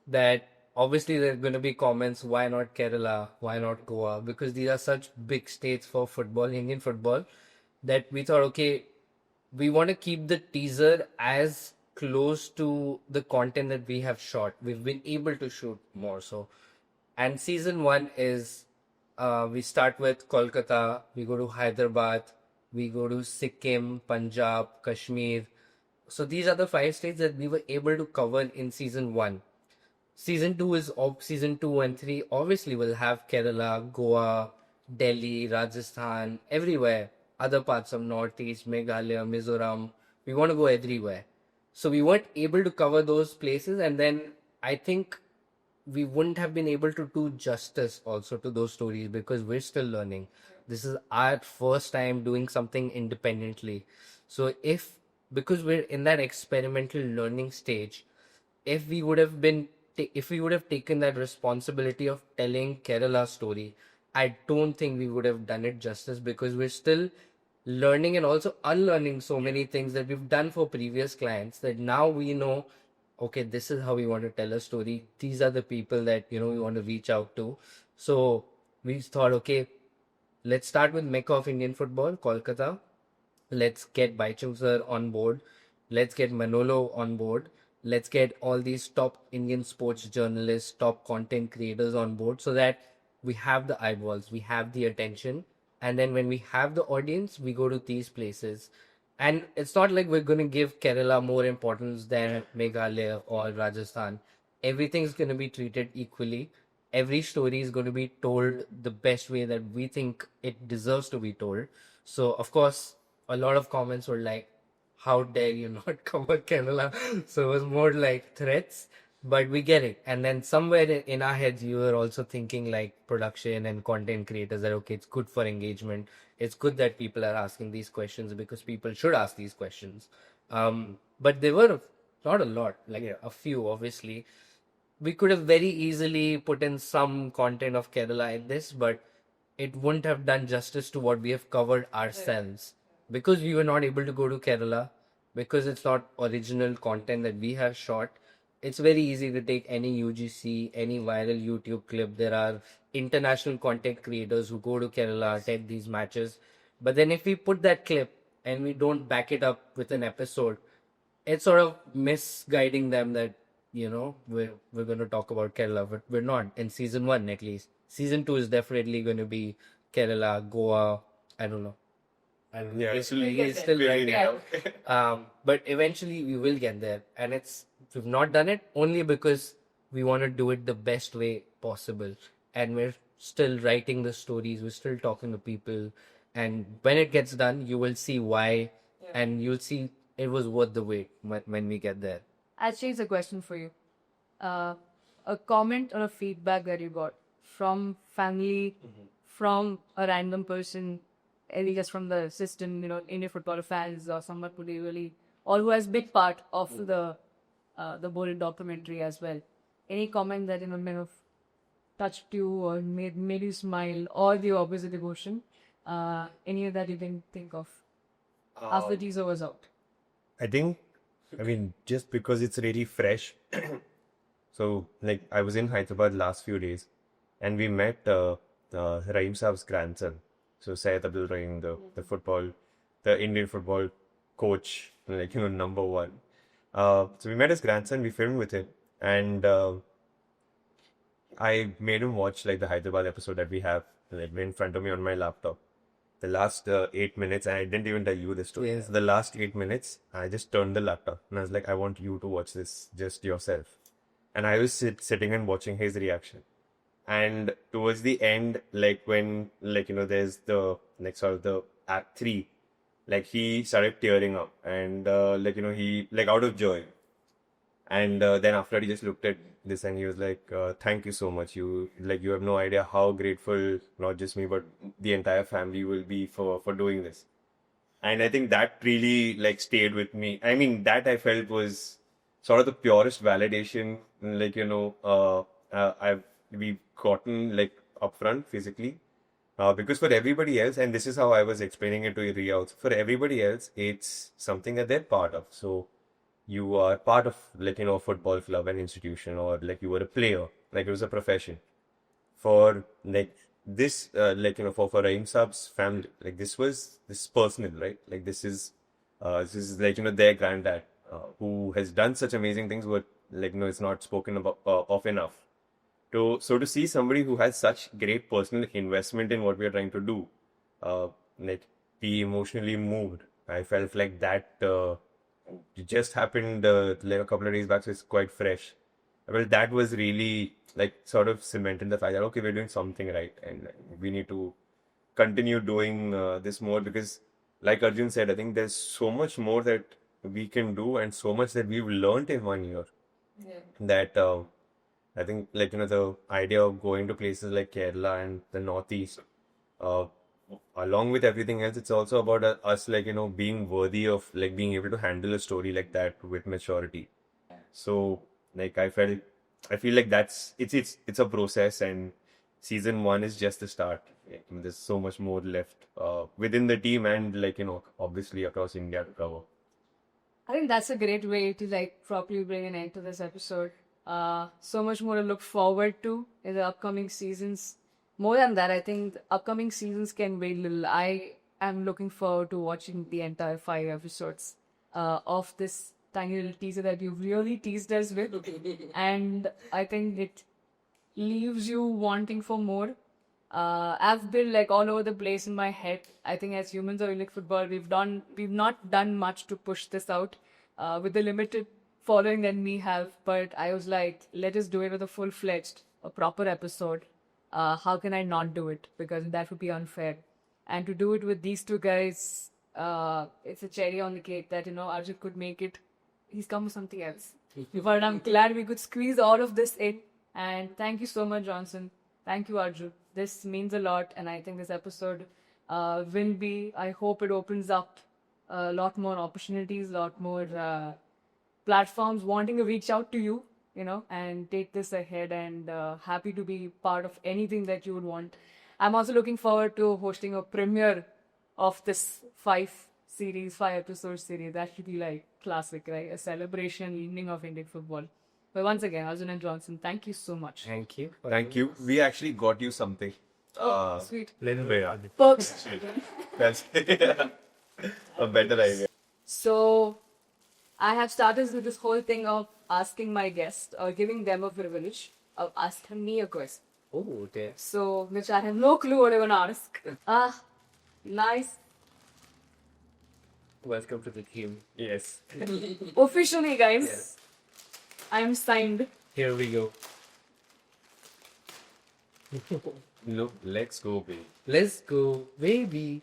that obviously there are going to be comments, why not Kerala, why not Goa, because these are such big states for football, Indian football, that we thought, okay, we want to keep the teaser as close to the content that we have shot. We've been able to shoot more so. And season 1 is, we start with Kolkata, we go to Hyderabad, we go to Sikkim, Punjab, Kashmir. So these are the 5 states that we were able to cover in season 1. Season 2 season 2 and 3 obviously will have Kerala, Goa, Delhi, Rajasthan, everywhere. Other parts of Northeast, Meghalaya, Mizoram. We want to go everywhere. So we weren't able to cover those places, and then I think we wouldn't have been able to do justice also to those stories because we're still learning. This is our first time doing something independently. So because we're in that experimental learning stage, if we would have taken that responsibility of telling Kerala's story, I don't think we would have done it justice because we're still learning and also unlearning so many things that we've done for previous clients that now we know, okay, this is how we want to tell a story. These are the people that, we want to reach out to. So we thought, okay, let's start with Mecca of Indian football, Kolkata. Let's get Baichung sir on board. Let's get Manolo on board. Let's get all these top Indian sports journalists, top content creators on board so that we have the eyeballs, we have the attention. And then when we have the audience, we go to these places. And it's not like we're going to give Kerala more importance than Meghalaya or Rajasthan. Everything's going to be treated equally. Every story is going to be told the best way that we think it deserves to be told. So, of course, a lot of comments were like, how dare you not cover Kerala? So it was more like threats, but we get it. And then somewhere in our heads, you were also thinking like production and content creators that, okay, it's good for engagement. It's good that people are asking these questions because people should ask these questions. But there were not a lot, like a few, obviously. We could have very easily put in some content of Kerala in this, but it wouldn't have done justice to what we have covered ourselves. Because we were not able to go to Kerala, because it's not original content that we have shot, it's very easy to take any UGC, any viral YouTube clip. There are international content creators who go to Kerala, attend these matches. But then if we put that clip and we don't back it up with an episode, it's sort of misguiding them that, we're going to talk about Kerala, but we're not in season 1 at least. Season 2 is definitely going to be Kerala, Goa, I don't know. He's still writing out. But eventually we will get there. And we've not done it only because we want to do it the best way possible. And we're still writing the stories. We're still talking to people. And when it gets done, you will see why. And you'll see it was worth the wait when we get there. I'll change the question for you. A comment or a feedback that you got from family, from a random person, any just from the system, Indian football fans or someone who really, or who has big part of the Bold documentary as well. Any comment that may have touched you or made you smile, or the opposite emotion? Any of that you can think of? after the teaser was out? I think, I mean, just because it's really fresh. So, like, I was in Hyderabad last few days, and we met Rahim Saab's grandson. So, Syed Abdul Rahim, the Indian football coach, like, number one. So, we met his grandson, we filmed with him, and I made him watch, like, the Hyderabad episode that we have, like, in front of me on my laptop. The last 8 minutes, and I didn't even tell you this story. Yes. The last 8 minutes, I just turned the laptop and I was like, I want you to watch this just yourself. And I was sitting and watching his reaction. And towards the end, like when, like, there's the, like, sort of the act 3, like he started tearing up and, like, he, like, out of joy. And then after he just looked at this and he was like, thank you so much. You have no idea how grateful, not just me, but the entire family will be for doing this. And I think that really like stayed with me. I mean, that I felt was sort of the purest validation, like, we've gotten like upfront physically. Because for everybody else, and this is how I was explaining it to Ria also, for everybody else, it's something that they're part of. So you are part of, like, a football club, an institution, or like you were a player, like it was a profession. For like this, like, for Rahim Saab's family, like this is personal, right? Like this is like, their granddad, who has done such amazing things, but like, it's not spoken about of enough. So to see somebody who has such great personal investment in what we are trying to do, like be emotionally moved, I felt like that it just happened like a couple of days back, so it's quite fresh. Well, that was really like sort of cemented the fact that okay, we're doing something right, and we need to continue doing this more because, like Arjun said, I think there's so much more that we can do and so much that we've learned in 1 year. Yeah. That I think, like, the idea of going to places like Kerala and the Northeast, along with everything else, it's also about us, like, being worthy of, like, being able to handle a story like that with maturity. So, like, I feel like it's a process, and season 1 is just the start. There's so much more left within the team and, like, obviously across India to cover. I think that's a great way to like properly bring an end to this episode. So much more to look forward to in the upcoming seasons. More than that, I think the upcoming seasons can wait a little. I am looking forward to watching the entire 5 episodes of this tiny little teaser that you've really teased us with. And I think it leaves you wanting for more. I've been like all over the place in my head. I think as humans of Indian football, we've not done much to push this out with the limited following that we have. But I was like, let us do it with a full-fledged, a proper episode. How can I not do it? Because that would be unfair. And to do it with these two guys, it's a cherry on the cake that, Arjun could make it. He's come with something else. But I'm glad we could squeeze all of this in. And thank you so much, Johnson. Thank you, Arjun. This means a lot. And I think this episode will be, I hope it opens up a lot more opportunities, a lot more platforms wanting to reach out to you, and take this ahead, and happy to be part of anything that you would want. I'm also looking forward to hosting a premiere of this 5-episode series. That should be like classic, right? A celebration evening of Indian football. But once again, Arjun and Johnson, thank you so much. Thank you. Thank you. We actually got you something. Oh, sweet. Perks. Perks. That's a better idea. So, I have started with this whole thing of asking my guest or giving them a privilege of asking me a question. Oh, dear. So, which I have no clue what I'm gonna ask. Nice. Welcome to the team. Yes. Officially, guys, Yes. I'm signed. Here we go. Look, let's go, baby. Let's go, baby.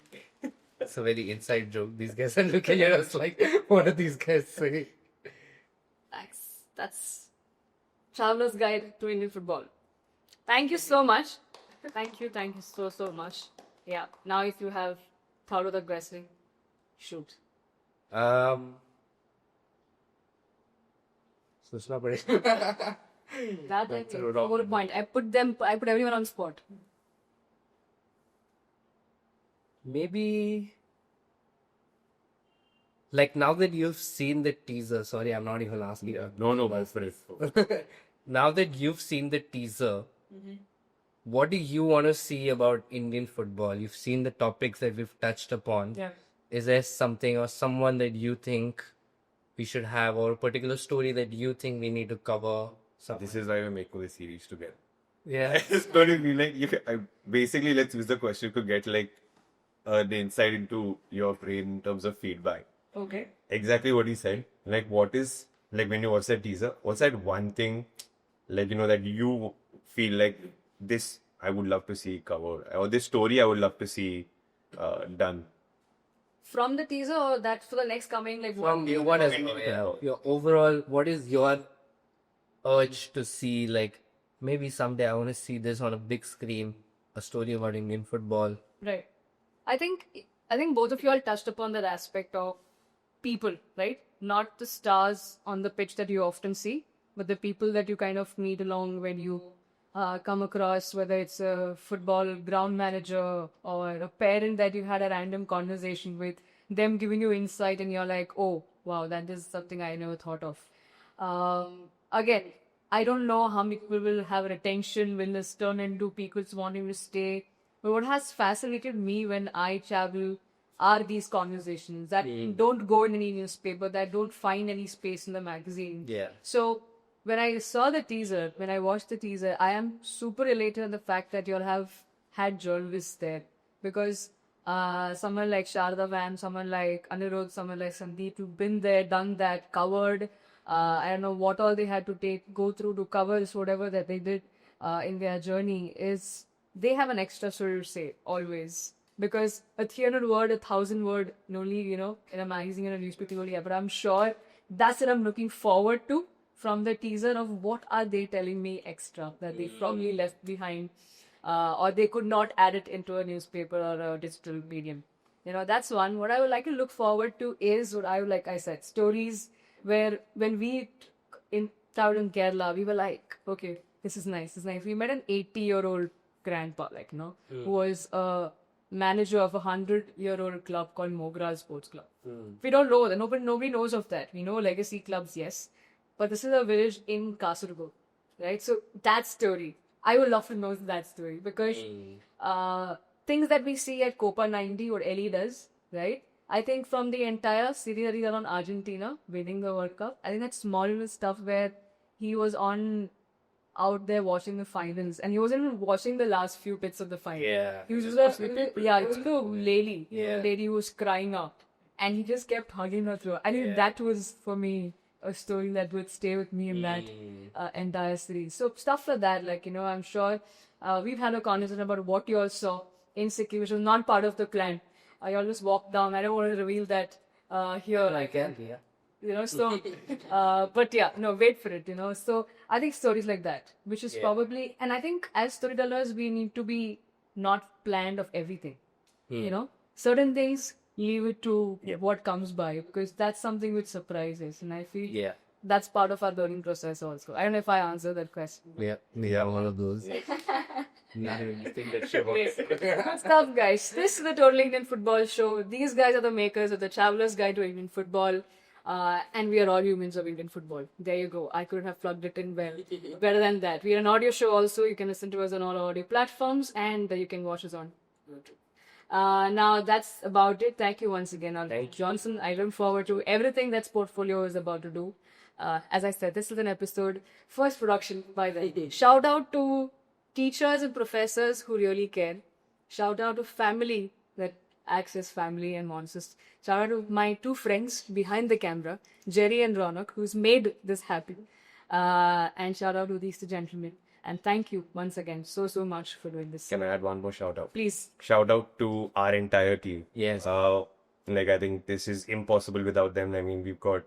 That's a very inside joke. These guys are looking at us like, what are these guys saying? Thanks. That's Traveler's Guide to Indian Football. Thank you so much. Thank you so much. Yeah. Now, if you have thought of the question, shoot. सोचना पड़ेगा. That That's is a the rock. whole point. I put everyone on spot. Maybe Like now that you've seen the teaser, sorry, I'm not even asking you. No, but Now that you've seen the teaser, what do you want to see about Indian football? You've seen the topics that we've touched upon. Yeah. Is there something or someone that you think we should have, or a particular story that you think we need to cover? this is why we're making this series together. Yeah. It's going to be like, basically, let's use the question to get like the insight into your brain in terms of feedback. Okay. Exactly what he said. Like, what is, like, when you watch that teaser, what's that one thing, like, that you feel like this I would love to see covered, or this story I would love to see done? From the teaser, or that's for the next coming, like From you, what is your overall, what is your urge to see, like, maybe someday I want to see this on a big screen, a story about Indian football. Right. I think both of you all touched upon that aspect of people, right? Not the stars on the pitch that you often see, but the people that you kind of meet along when you come across, whether it's a football ground manager or a parent that you had a random conversation with, them giving you insight and you're like, oh, wow, that is something I never thought of. Again, I don't know how many people will have retention, will this turn into people wanting to stay. But what has fascinated me when I travel are these conversations that don't go in any newspaper, that don't find any space in the magazine. Yeah. So when I saw the teaser, when I watched the teaser, I am super elated on the fact that you'll have had journalists there. Because someone like Sharda Van, someone like Anirudh, someone like Sandeep, who've been there, done that, covered, I don't know what all they had to go through to cover this, whatever that they did in their journey, is they have an extra story to say, always. Because a 300 word, 1,000 word, only, in a magazine or a newspaper, only, but I'm sure that's what I'm looking forward to from the teaser of what are they telling me extra that they probably left behind, or they could not add it into a newspaper or a digital medium. That's one. What I would like to look forward to is what like I said, stories where when we traveled in Kerala, we were like, okay, this is nice, We met an 80-year-old grandpa, who was a manager of a 100-year-old club called Mogra Sports Club. We don't know that. Nobody knows of that. We know legacy clubs, yes. But this is a village in Kasaragod, right? So that story, I would love to know that story because things that we see at Copa 90, what Ellie does, right? I think from the entire series that he did on Argentina, winning the World Cup, I think that small little stuff where he was out there watching the finals, and he wasn't even watching the last few bits of the final. Yeah. He was just the lady who was crying out, and he just kept hugging her through. I think that was, for me, a story that would stay with me in that entire series. So stuff like that, I'm sure we've had a conversation about what you all saw in Sikkim, which was not part of the plan. I all just walked down. I don't want to reveal that here. I can, yeah. So, but yeah, no, wait for it, So I think stories like that, which is probably, and I think as storytellers, we need to be not planned of everything, certain things, leave it to what comes by, because that's something which surprises, and I feel that's part of our learning process also. I don't know if I answered that question. Yeah, one of those. Stop, guys. This is the Total Indian Football Show. These guys are the makers of the Traveler's Guide to Indian Football. And we are all humans of Indian football. There you go. I couldn't have plugged it in better than that. We are an audio show also. You can listen to us on all audio platforms, and you can watch us on YouTube. Now that's about it. Thank you once again, Johnson. I look forward to everything that Sportfolio is about to do. As I said, this is an episode, first production by the shout out to teachers and professors who really care. Shout out to family that acts as family and wants us. Shout out to my two friends behind the camera, Jerry and Ronak, who's made this happen. And shout out to these two gentlemen. And thank you once again so much for doing this. Can I add one more shout out? Please. Shout out to our entire team. Yes. I think this is impossible without them. I mean, we've got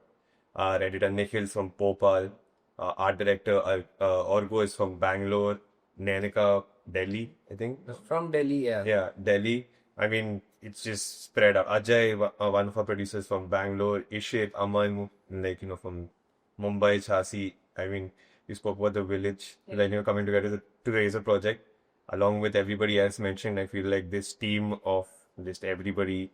our editor Nikhil from Bhopal, art director Orgo is from Bangalore, Nanika, Delhi, I think. From Delhi, yeah. Yeah, Delhi. I mean, it's just spread out. Ajay, one of our producers from Bangalore, Ishit, Aman, from Mumbai, Jhansi. I mean, we spoke about the village, coming together to raise a project. Along with everybody else mentioned, I feel like this team of just everybody,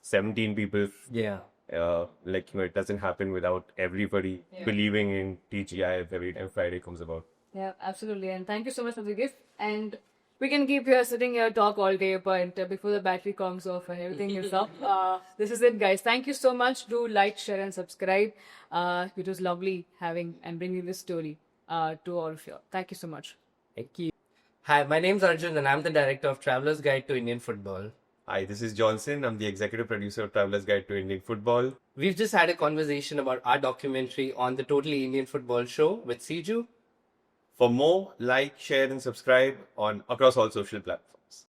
17 people. Yeah. It doesn't happen without everybody believing in TGIF every time Friday comes about. Yeah, absolutely. And thank you so much for the gift. And we can keep here sitting here talk all day, but before the battery comes off and everything is up, this is it, guys. Thank you so much. Do like, share, and subscribe. It was lovely having and bringing this story to all of you. Thank you so much. Thank you. Hi, my name's Arjun and I'm the director of Traveler's Guide to Indian Football. Hi, this is Johnson. I'm the executive producer of Traveler's Guide to Indian Football. We've just had a conversation about our documentary on the Totally Indian Football show with Siju. For more, like, share, and subscribe across all social platforms.